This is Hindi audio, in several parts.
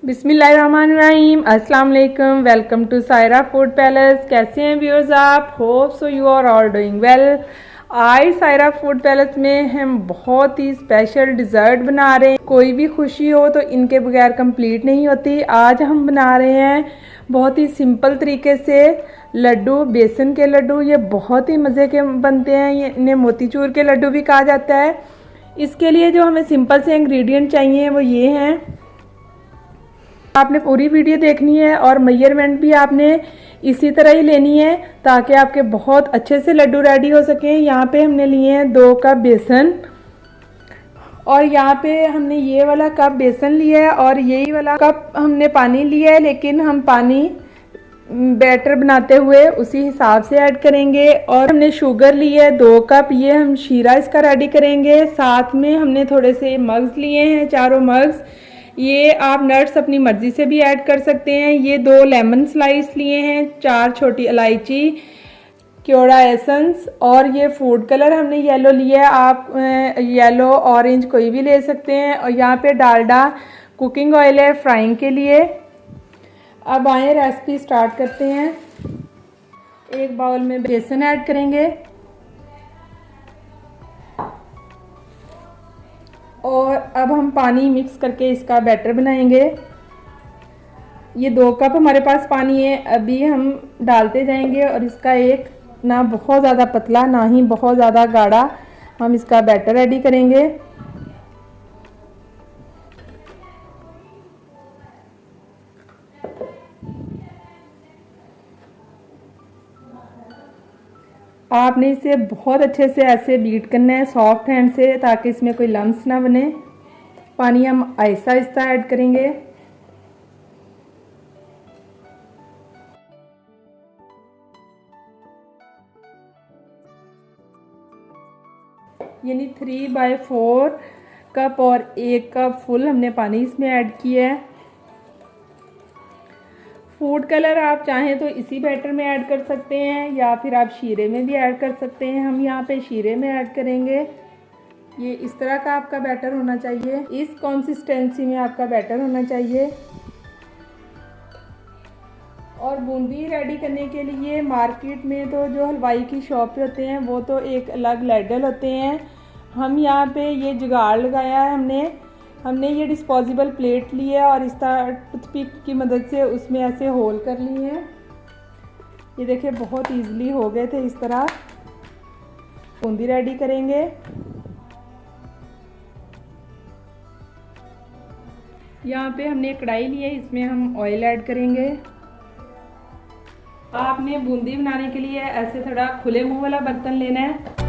बिस्मिल्लाहिर्रहमानिर्रहीम, अस्सलाम वालेकुम। Welcome to Saira food palace. कैसे हैं व्यूअर्स आप? Hope so you are all doing well. आज सायरा फूड पैलेस में हम बहुत ही स्पेशल डिज़र्ट बना रहे हैं। कोई भी खुशी हो तो इनके बगैर कंप्लीट नहीं होती। आज हम बना रहे हैं बहुत ही सिंपल तरीके से लड्डू, बेसन के लड्डू। ये बहुत ही मज़े के बनते हैं। ये इन्हें मोतीचूर के लड्डू भी कहा जाता है। इसके लिए जो हमें सिंपल से इंग्रेडिएंट चाहिए वो ये हैं। आपने पूरी वीडियो देखनी है और मेजरमेंट भी आपने इसी तरह ही लेनी है ताकि आपके बहुत अच्छे से लड्डू रेडी हो सकें। यहाँ पे हमने लिए हैं 2 कप बेसन और यहाँ पे हमने ये वाला कप बेसन लिया है और यही वाला कप हमने पानी लिया है, लेकिन हम पानी बैटर बनाते हुए उसी हिसाब से ऐड करेंगे। और हमने शुगर ली है 2 कप, ये हम शीरा इसका रेडी करेंगे। साथ में हमने थोड़े से मग्स लिए हैं, चारों मग्स। ये आप नट्स अपनी मर्ज़ी से भी ऐड कर सकते हैं। ये 2 लेमन स्लाइस लिए हैं, 4 छोटी इलायची, क्योड़ा एसेंस और ये फूड कलर हमने येलो लिया है। आप येलो ऑरेंज कोई भी ले सकते हैं। और यहाँ पे डालडा कुकिंग ऑयल है फ्राइंग के लिए। अब आए रेसिपी स्टार्ट करते हैं। एक बाउल में बेसन ऐड करेंगे और अब हम पानी मिक्स करके इसका बैटर बनाएंगे। ये 2 कप हमारे पास पानी है, अभी हम डालते जाएंगे और इसका एक ना बहुत ज़्यादा पतला ना ही बहुत ज़्यादा गाढ़ा हम इसका बैटर रेडी करेंगे। आपने इसे बहुत अच्छे से ऐसे बीट करना है सॉफ्ट हैंड से ताकि इसमें कोई लम्स ना बने। पानी हम आहिस्ता आहिस्ता ऐड करेंगे। यानी 3/4 कप और 1 कप फुल हमने पानी इसमें ऐड किया है। फूड कलर आप चाहें तो इसी बैटर में ऐड कर सकते हैं या फिर आप शीरे में भी ऐड कर सकते हैं। हम यहाँ पे शीरे में ऐड करेंगे। ये इस तरह का आपका बैटर होना चाहिए, इस कंसिस्टेंसी में आपका बैटर होना चाहिए। और बूंदी रेडी करने के लिए मार्केट में तो जो हलवाई की शॉप पे होते हैं वो तो एक अलग लैडल होते हैं। हम यहाँ पे ये जुगाड़ लगाया है हमने ये डिस्पोजेबल प्लेट ली है और इस तरह टूथपिक की मदद से उसमें ऐसे होल कर लिए हैं। ये देखिए बहुत इजीली हो गए थे। इस तरह बूंदी रेडी करेंगे। यहाँ पे हमने कढ़ाई ली है, इसमें हम ऑयल ऐड करेंगे। आपने बूंदी बनाने के लिए ऐसे थोड़ा खुले मुंह वाला बर्तन लेना है।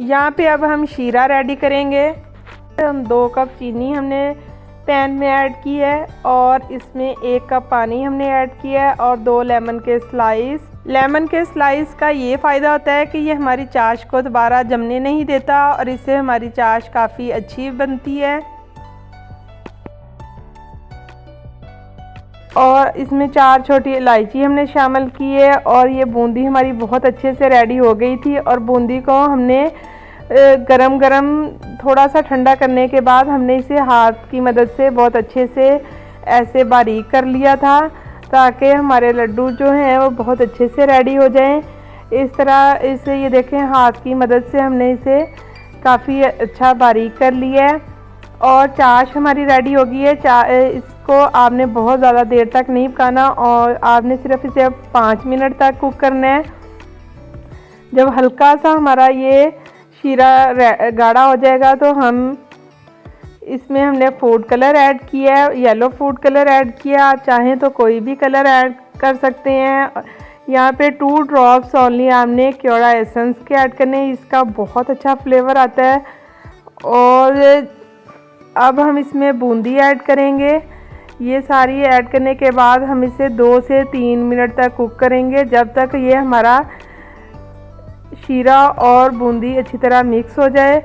यहाँ पे अब हम शीरा रेडी करेंगे। हम 2 कप चीनी हमने पैन में ऐड की है और इसमें 1 कप पानी हमने ऐड किया है और 2 लेमन के स्लाइस। लेमन के स्लाइस का ये फ़ायदा होता है कि ये हमारी चाश को दोबारा जमने नहीं देता और इससे हमारी चाश काफ़ी अच्छी बनती है। और इसमें 4 छोटी इलायची हमने शामिल की है। और ये बूंदी हमारी बहुत अच्छे से रेडी हो गई थी और बूंदी को हमने गरम गरम थोड़ा सा ठंडा करने के बाद हमने इसे हाथ की मदद से बहुत अच्छे से ऐसे बारीक कर लिया था ताकि हमारे लड्डू जो हैं वो बहुत अच्छे से रेडी हो जाएं। इस तरह इसे ये देखें हाथ की मदद से हमने इसे काफ़ी अच्छा बारीक कर लिया है और चाश हमारी रेडी हो गई है। इसको आपने बहुत ज़्यादा देर तक नहीं पकाना और आपने सिर्फ इसे 5 मिनट तक कुक करना है। जब हल्का सा हमारा ये शीरा गाढ़ा हो जाएगा तो हम इसमें हमने फूड कलर ऐड किया है, येलो फूड कलर ऐड किया। आप चाहें तो कोई भी कलर ऐड कर सकते हैं। यहाँ पे 2 ड्रॉप्स ओनली आपने केवड़ा एसेंस के ऐड करने हैं, इसका बहुत अच्छा फ्लेवर आता है। और अब हम इसमें बूंदी ऐड करेंगे। ये सारी ऐड करने के बाद हम इसे 2 से 3 मिनट तक कुक करेंगे, जब तक ये हमारा शीरा और बूंदी अच्छी तरह मिक्स हो जाए।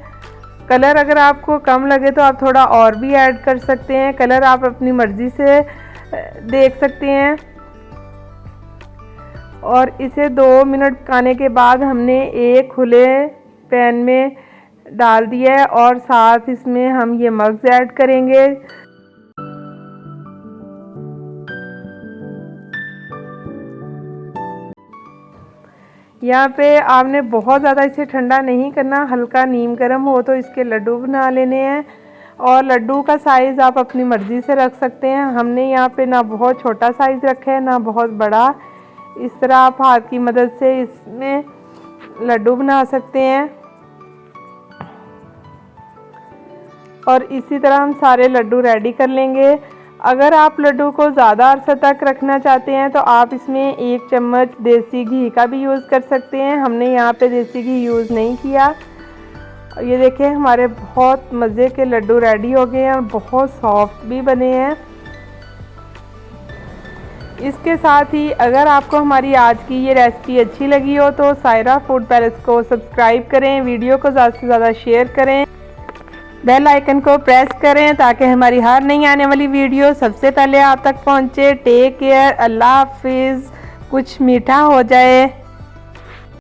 कलर अगर आपको कम लगे तो आप थोड़ा और भी ऐड कर सकते हैं, कलर आप अपनी मर्ज़ी से देख सकते हैं। और इसे 2 मिनट पकाने के बाद हमने एक खुले पैन में डाल दिया है और साथ इसमें हम ये मग्स ऐड करेंगे। यहाँ पे आपने बहुत ज़्यादा इसे ठंडा नहीं करना, हल्का नीम गर्म हो तो इसके लड्डू बना लेने हैं। और लड्डू का साइज़ आप अपनी मर्ज़ी से रख सकते हैं। हमने यहाँ पे ना बहुत छोटा साइज़ रखा है ना बहुत बड़ा। इस तरह आप हाथ की मदद से इसमें लड्डू बना सकते हैं। और इसी तरह हम सारे लड्डू रेडी कर लेंगे। अगर आप लड्डू को ज़्यादा अरसा तक रखना चाहते हैं तो आप इसमें 1 चम्मच देसी घी का भी यूज़ कर सकते हैं। हमने यहाँ पे देसी घी यूज़ नहीं किया। ये देखें हमारे बहुत मज़े के लड्डू रेडी हो गए हैं और बहुत सॉफ्ट भी बने हैं। इसके साथ ही अगर आपको हमारी आज की ये रेसिपी अच्छी लगी हो तो सायरा फूड पैलेस को सब्सक्राइब करें, वीडियो को ज़्यादा से ज़्यादा शेयर करें, बेल आइकन को प्रेस करें ताकि हमारी हर नई आने वाली वीडियो सबसे पहले आप तक पहुंचे। टेक केयर, अल्लाह हाफिज़। कुछ मीठा हो जाए।